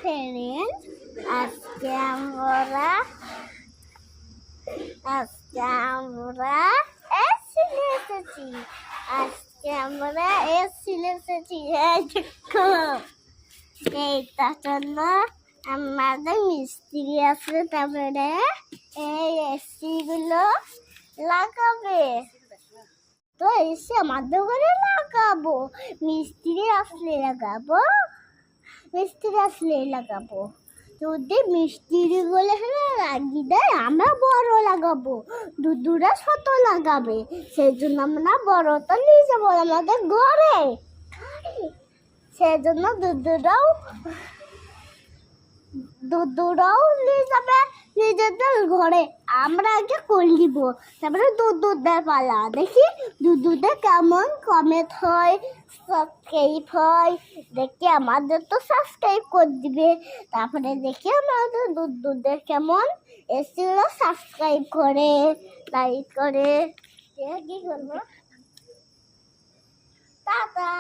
Friend, আজকে আমরা এসিলে এসেছি। এইটার জন্য আমাদের মিস্ত্রি আছে, তারপরে এই এসি গুলো লাগাবে। তো এসে আমাদের ঘরে লাগাবো, মিস্ত্রি আসলে লাগাবো। যদি মিস্ত্রি গুলো লাগিয়ে দেয়, আমরা বড় লাগাবো, দুদুরা ছোট লাগাবে। সেই জন্য আমরা বড়টা নিয়ে যাবো আমাদের ঘরে। সেই জন্য দুদুরাও নিয়ে যাবে নিজেদের ঘরে। আমরা আগে করে দিব, তারপরে দুদুদের পালা। দেখি দুদুদের কেমন কমেন্ট হয়, সাবস্ক্রাইব হয়। দেখি আমাদের তো সাবস্ক্রাইব করে দিবে। তারপরে দেখি আমাদের দুদুদের কেমন এসেছিল, সাবস্ক্রাইব করে, লাইক করে। কি করবো? টাটা।